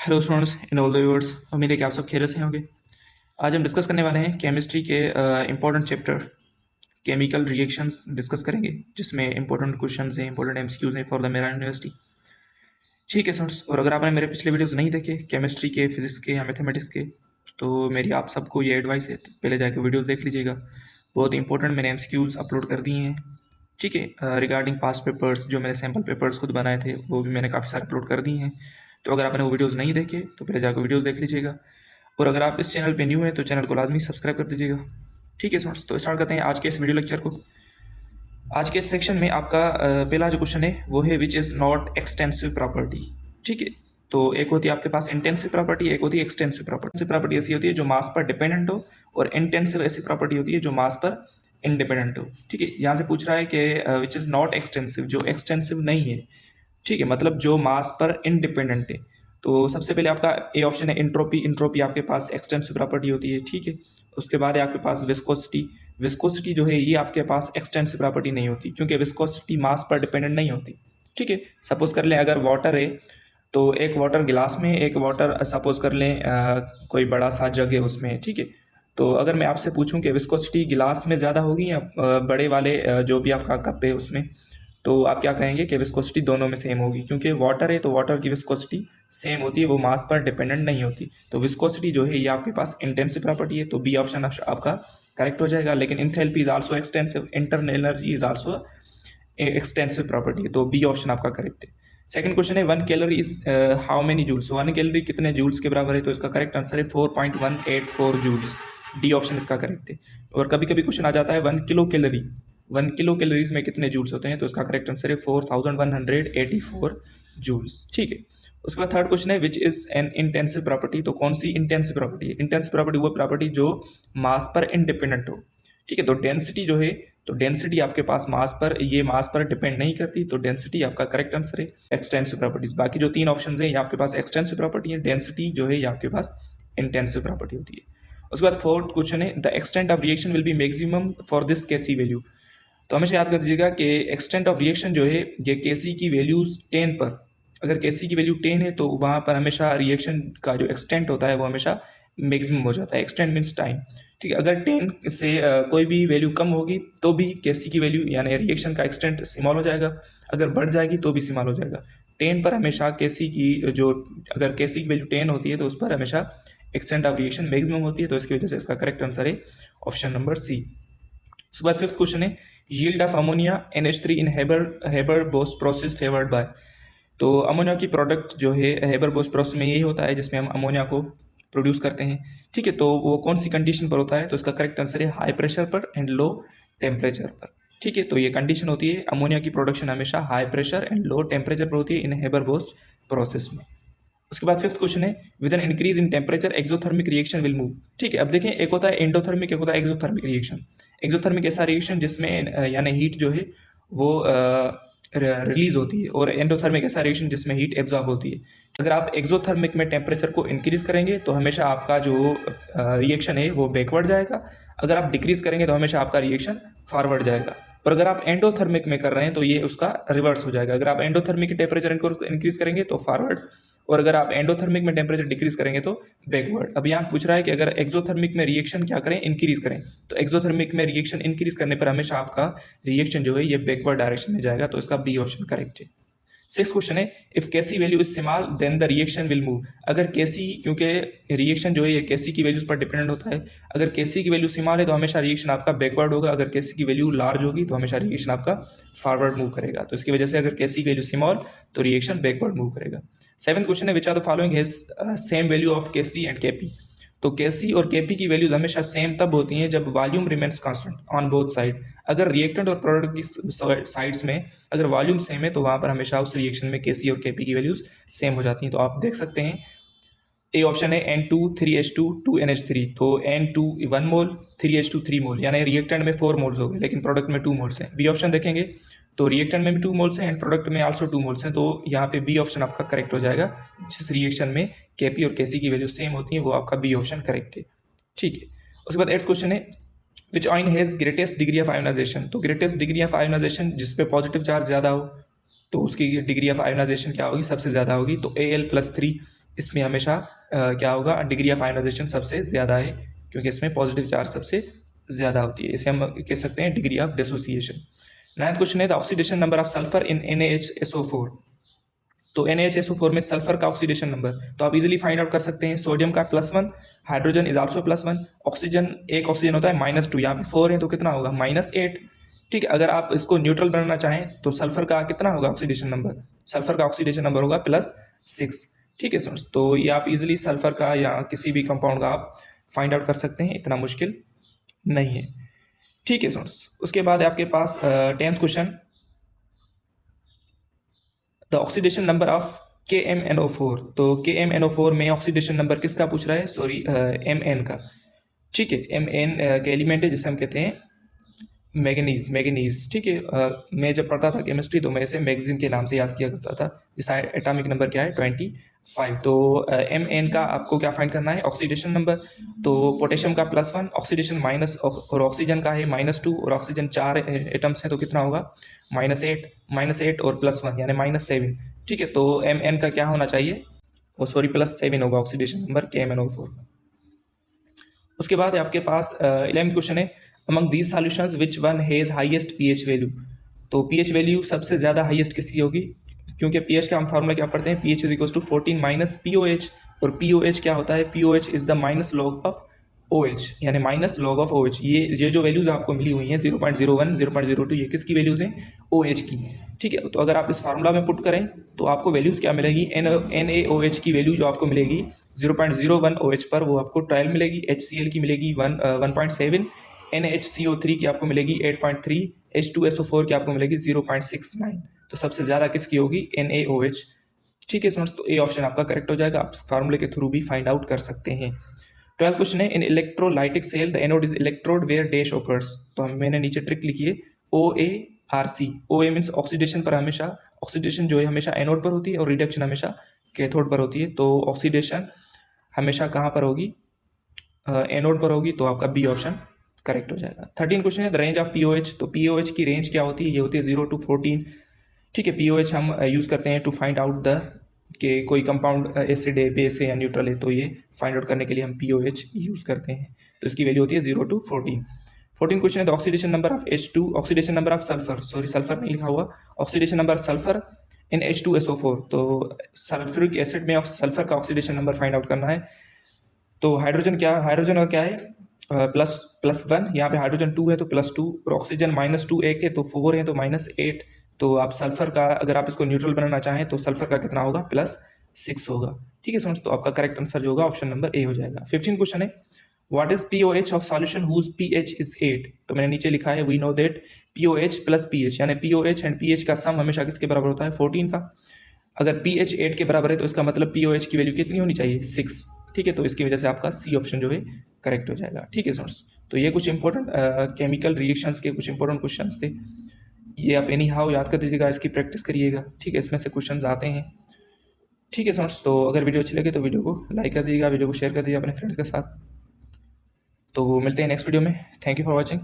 Hello students in all the viewers, उम्मीद है कि आप सब खैरियत से होंगे। आज हम डिस्कस करने वाले हैं केमिस्ट्री के important chapter chemical reactions discuss करेंगे, जिसमें इंपॉर्टेंट क्वेश्चंस हैं, इंपॉर्टेंट एमसीक्यूज हैं फॉर द मेरा यूनिवर्सिटी। ठीक है स्टूडेंट्स, और अगर आपने मेरे पिछले वीडियोस नहीं देखे केमिस्ट्री के, फिजिक्स के या मैथमेटिक्स के, तो मेरी आप सबको ये एडवाइस है, तो पहले जाके वीडियोस देख लीजिएगा। बहुत इंपॉर्टेंट मैंने एमसीक्यूज अपलोड कर दिए हैं। ठीक है, रिगार्डिंग पास्ट पेपर्स, जो मैंने सैम्पल पेपर्स खुद बनाए थे वो भी मैंने काफ़ी सारे अपलोड कर दिए हैं। तो अगर आपने वो वीडियोस नहीं देखे तो पहले जाकर वीडियोस देख लीजिएगा, और अगर आप इस चैनल पे न्यू हैं तो चैनल को लाजमी सब्सक्राइब कर दीजिएगा। ठीक है स्टूडेंट्स, तो स्टार्ट करते हैं आज के इस वीडियो लेक्चर को। आज के इस सेक्शन में आपका पहला जो क्वेश्चन है वो है which is not extensive property. ठीक है, तो एक होती है आपके पास इंटेंसिव प्रॉपर्टी, एक होती है एक्सटेंसिव प्रॉपर्टी। प्रॉपर्टी ऐसी होती है जो मास पर डिपेंडेंट हो, और इंटेंसिव ऐसी प्रॉपर्टी होती है जो मास पर इंडिपेंडेंट हो। ठीक है, यहाँ से पूछ रहा है कि विच इज़ नॉट एक्सटेंसिव, जो एक्सटेंसिव नहीं है। ठीक है, मतलब जो मास पर इंडिपेंडेंट है। तो सबसे पहले आपका ए ऑप्शन है इंट्रोपी। इंट्रोपी आपके पास एक्सटेंसिव प्रॉपर्टी होती है। ठीक है, उसके बाद है आपके पास विस्कोसिटी। विस्कोसिटी जो है ये आपके पास एक्सटेंसिव प्रॉपर्टी नहीं होती, क्योंकि विस्कोसिटी मास पर डिपेंडेंट नहीं होती। ठीक है, सपोज कर लें अगर वाटर है, तो एक वाटर गिलास में, एक वाटर सपोज कर लें कोई बड़ा सा जग है उसमें। ठीक है, तो अगर मैं आपसे पूछूं कि विस्कोसिटी गिलास में ज़्यादा होगी या बड़े वाले जो भी आपका कप है उसमें, तो आप क्या कहेंगे कि विस्कोसिटी दोनों में सेम होगी, क्योंकि वाटर है तो वाटर की विस्कोसिटी सेम होती है, वो मास पर डिपेंडेंट नहीं होती। तो विस्कोसिटी जो है ये आपके पास इंटेंसिव प्रॉपर्टी है, तो बी ऑप्शन आपका करेक्ट हो जाएगा। लेकिन enthalpy is also extensive, internal energy is also extensive property है, तो बी ऑप्शन आपका करेक्ट है। सेकंड क्वेश्चन है 1 calorie is how many joules. 1 calorie कितने जूल्स के बराबर है, तो इसका करेक्ट आंसर है 4.184 जूल्स। डी ऑप्शन इसका करेक्ट है। और कभी कभी क्वेश्चन आ जाता है 1 किलो कैलोरी, 1 किलो कैलोरीज में कितने जूल्स होते हैं, तो इसका करेक्ट आंसर है 4184 जूल्स। ठीक है, उसके बाद थर्ड क्वेश्चन है which is an intensive property. तो कौन सी इंटेंसिव प्रॉपर्टी है? इंटेंसिव प्रॉपर्टी वो प्रॉपर्टी जो मास पर इंडिपेंडेंट हो। ठीक है, तो डेंसिटी जो है, तो डेंसिटी आपके पास मास पर, ये मास पर डिपेंड नहीं करती, तो डेंसिटी आपका करेक्ट आंसर है। एक्सटेंसिव प्रॉपर्टीज, बाकी जो तीन ऑप्शन है ये आपके पास एक्सटेंसिव प्रॉपर्टी है, डेंसिटी जो है ये आपके पास इंटेंसिव प्रॉपर्टी होती है। उसके बाद फोर्थ क्वेश्चन है the extent of reaction will be maximum for this KC value. तो हमेशा याद कर दीजिएगा कि एक्सटेंट ऑफ रिएक्शन जो है ये केसी की वैल्यूज 10 पर, अगर केसी की वैल्यू 10 है तो वहाँ पर हमेशा रिएक्शन का जो एक्सटेंट होता है वो हमेशा मैक्सिमम हो जाता है। Extent means time. ठीक है, अगर 10 से कोई भी वैल्यू कम होगी तो भी केसी की वैल्यू यानी रिएक्शन का एक्सटेंट स्मॉल हो जाएगा, अगर बढ़ जाएगी तो भी स्मॉल हो जाएगा। 10 पर हमेशा केसी की जो, अगर केसी की वैल्यू 10 होती है तो उस पर हमेशा एक्सटेंट ऑफ रिएक्शन मैक्सिमम होती है, तो इसकी वजह से इसका करेक्ट आंसर है ऑप्शन नंबर सी। उसके बाद फिफ्थ क्वेश्चन है yield of ammonia NH3 in Haber Bosch process favoured by. तो अमोनिया की प्रोडक्ट जो है हेबर बोस प्रोसेस में यही होता है जिसमें हम अमोनिया को प्रोड्यूस करते हैं। ठीक है, तो वो कौन सी कंडीशन पर होता है, तो इसका करेक्ट आंसर है हाई प्रेशर पर एंड लो टेम्परेचर पर। ठीक है, तो ये कंडीशन होती है, अमोनिया की प्रोडक्शन हमेशा high pressure and low temperature पर होती है इन हेबर बोस प्रोसेस में। उसके बाद फिफ्थ क्वेश्चन है with an increase in temperature exothermic reaction will move. ठीक है, अब देखें एक होता है एंडोथर्मिक, एक होता है एक्सोथर्मिक रिएक्शन। एक्सोथर्मिक ऐसा रिएक्शन जिसमें यानी हीट जो है वो रिलीज होती है, और एंडोथर्मिक ऐसा रिएक्शन जिसमें हीट एब्जॉर्ब होती है। अगर आप एक्सोथर्मिक में टेम्परेचर को इंक्रीज करेंगे तो हमेशा आपका जो रिएक्शन है वो बैकवर्ड जाएगा, अगर आप डिक्रीज करेंगे तो हमेशा आपका रिएक्शन फॉरवर्ड जाएगा। और अगर आप एंडोथर्मिक में कर रहे हैं तो ये उसका रिवर्स हो जाएगा, अगर आप एंडोथर्मिक की टेम्परेचर इंक्रीज करेंगे तो फॉरवर्ड, और अगर आप एंडोथर्मिक में टेम्परेचर डिक्रीज करेंगे तो बैकवर्ड। अब यहाँ पूछ रहा है कि अगर एक्सोथर्मिक में रिएक्शन क्या करें, इंक्रीज करें, तो एक्सोथर्मिक में रिएक्शन इंक्रीज करने पर हमेशा आपका रिएक्शन जो है ये बैकवर्ड डायरेक्शन में जाएगा, तो इसका बी ऑप्शन करेक्ट है। सिक्स क्वेश्चन है if KC value is small then the reaction will move. अगर केसी, क्योंकि रिएक्शन जो है ये केसी की वैल्यूज पर डिपेंडेंट होता है, अगर केसी की वैल्यू स्मॉल है तो हमेशा रिएक्शन आपका बैकवर्ड होगा, अगर केसी की वैल्यू लार्ज होगी तो हमेशा रिएक्शन आपका फॉरवर्ड मूव करेगा। तो इसकी वजह से अगर केसी की वैल्यू स्मॉल तो रिएक्शन बैकवर्ड मूव करेगा। सेवंथ क्वेश्चन है which are the following has same value of KC and KP. तो केसी और केपी की वैल्यूज हमेशा सेम तब होती हैं जब volume remains constant on both side. अगर रिएक्टेंट और प्रोडक्ट की साइड्स में अगर वॉल्यूम सेम है तो वहाँ पर हमेशा उस रिएक्शन में केसी और केपी की वैल्यूज सेम हो जाती हैं। तो आप देख सकते हैं ए ऑप्शन है N2 3H2 2NH3, तो N2 1 मोल 3H2 3 मोल, यानी रिएक्टेंट में 4 मोल्स हो गए लेकिन प्रोडक्ट में 2 मोल्स हैं। बी ऑप्शन देखेंगे तो रिएक्टेंट में भी 2 मोल्स हैं एंड प्रोडक्ट में आल्सो 2 मोल्स हैं, तो यहाँ पे बी ऑप्शन आपका करेक्ट हो जाएगा। जिस रिएक्शन में केपी और केसी की वैल्यू सेम होती है वो आपका बी ऑप्शन करेक्ट है। ठीक है, उसके बाद 8th क्वेश्चन है which ion has greatest degree of ionisation. तो ग्रेटेस्ट डिग्री ऑफ आयोनाइजेशन जिस पे पॉजिटिव चार्ज ज़्यादा हो तो उसकी डिग्री ऑफ आयोनाइजेशन क्या होगी, सबसे ज़्यादा होगी, तो Al+3 इसमें हमेशा क्या होगा, डिग्री ऑफ आयोनाइजेशन सबसे ज़्यादा है, क्योंकि इसमें पॉजिटिव चार्ज सबसे ज़्यादा होती है। इसे हम कह सकते हैं degree of dissociation. 9th question है the oxidation number of sulphur in NaHSO4। तो NaHSO4 में सल्फर का ऑक्सीडेशन नंबर तो आप इजीली फाइंड आउट कर सकते हैं। सोडियम का +1, हाइड्रोजन इज आल्सो +1, ऑक्सीजन एक ऑक्सीजन होता है -2, यहाँ पे 4 है तो कितना होगा -8। ठीक है, अगर आप इसको न्यूट्रल बनाना चाहें तो सल्फर का कितना होगा ऑक्सीडेशन नंबर, सल्फर का ऑक्सीडेशन नंबर होगा +6। ठीक है स्टूडेंट्स, तो ये आप इजीली सल्फर का या किसी भी कंपाउंड का आप फाइंड आउट कर सकते हैं, इतना मुश्किल नहीं है। ठीक है स्टूडेंट्स, उसके बाद आपके पास 10th question the oxidation number of KMnO4। तो KMnO4 में ऑक्सीडेशन नंबर किसका पूछ रहा है, सॉरी Mn का। ठीक है, Mn के एलिमेंट है जिसे हम कहते हैं मैग्नीज। ठीक है, मैं जब पढ़ता था केमिस्ट्री तो मैं इसे मैगजीन के नाम से याद किया करता था, जिसका एटॉमिक नंबर क्या है 25। तो Mn का आपको क्या फाइंड करना है, ऑक्सीडेशन नंबर। तो पोटेशियम का +1, ऑक्सीडेशन माइनस, और ऑक्सीजन का है -2, और ऑक्सीजन 4 एटम्स हैं तो कितना होगा -8 और +1 यानी -7। ठीक है, तो Mn का क्या होना चाहिए, सॉरी +7 होगा ऑक्सीडेशन नंबर KMnO4 का। उसके बाद आपके पास 11th क्वेश्चन है among these solutions which one has highest pH value. तो pH वैल्यू सबसे ज़्यादा हाईएस्ट किसकी होगी, क्योंकि pH का हम फार्मूला क्या पढ़ते हैं, pH = 14 - POH, और POH क्या होता है, POH is the minus log of OH, यानी माइनस लॉग ऑफ OH। ये जो वैल्यूज़ आपको मिली हुई हैं 0.01, 0.02, ये किसकी वैल्यूज़ हैं, OH की। ठीक है, तो अगर आप इस फार्मूला में पुट करें तो आपको वैल्यूज़ क्या मिलेगी, NaOH की वैल्यू जो आपको मिलेगी 0.01 OH पर वो आपको ट्रायल मिलेगी, HCl की मिलेगी 1.7, NaHCO3 की आपको मिलेगी 8.3, H2SO4 की आपको मिलेगी 0.69। तो सबसे ज़्यादा किसकी होगी, NaOH। ठीक है स्टूडेंट्स, तो ए ऑप्शन आपका करेक्ट हो जाएगा, आप इस फार्मूले के थ्रू भी फाइंड आउट कर सकते हैं। 12th क्वेश्चन है in electrolytic cell the anode is electrode where dash occurs. तो मैंने नीचे ट्रिक लिखी है OARC। OA मीन्स ऑक्सीडेशन पर हमेशा, ऑक्सीडेशन जो है हमेशा एनोड पर होती है और रिडक्शन हमेशा कैथोड पर होती है। तो ऑक्सीडेशन हमेशा कहाँ पर होगी, एनोड पर होगी, तो आपका बी ऑप्शन करेक्ट हो जाएगा। 13 क्वेश्चन है द रेंज ऑफ POH। तो POH की रेंज क्या होती है, ये होती है 0 to 14। ठीक है, POH हम यूज़ करते हैं टू फाइंड आउट द कि कोई कंपाउंड एसिड है, बेस है या न्यूट्रल है, तो ये फाइंड आउट करने के लिए हम POH यूज़ करते हैं। तो इसकी वैल्यू होती है 0 to 14। 14 क्वेश्चन है the oxidation number of H2, oxidation number of sulphur, sorry sulphur नहीं लिखा हुआ, oxidation number sulphur in H2SO4। तो सल्फ्यूरिक एसिड में सल्फर का ऑक्सीडेशन नंबर फाइंड आउट करना है। तो हाइड्रोजन का क्या है, +1, यहाँ पे हाइड्रोजन 2 है तो +2, और ऑक्सीजन -2 एक है तो 4 है तो -8। तो आप सल्फर का अगर आप इसको न्यूट्रल बनाना चाहें तो सल्फर का कितना होगा, +6 होगा। ठीक है स्टूडेंट्स, तो आपका करेक्ट आंसर जो होगा ऑप्शन नंबर ए हो जाएगा। 15 क्वेश्चन है what is POH of solution whose pH is 8। तो मैंने नीचे लिखा है we know that POH + pH, यानी POH एंड pH का सम हमेशा किसके बराबर होता है, 14 का। अगर pH 8 के बराबर है तो इसका मतलब POH की वैल्यू कितनी होनी चाहिए, 6। ठीक है, तो इसकी वजह से आपका सी ऑप्शन जो है करेक्ट हो जाएगा। ठीक है स्टूडेंट्स, तो ये कुछ इंपॉर्टेंट केमिकल रिएक्शंस के कुछ इंपॉर्टेंट क्वेश्चंस थे, ये आप एनी हाउ याद कर दीजिएगा, इसकी प्रैक्टिस करिएगा। ठीक है, इसमें से क्वेश्चंस आते हैं। ठीक है स्टूडेंट्स, तो अगर वीडियो अच्छी लगे तो वीडियो को लाइक कर दीजिएगा, वीडियो को शेयर कर दीजिएगा अपने फ्रेंड्स के साथ। तो मिलते हैं नेक्स्ट वीडियो में। Thank you for watching.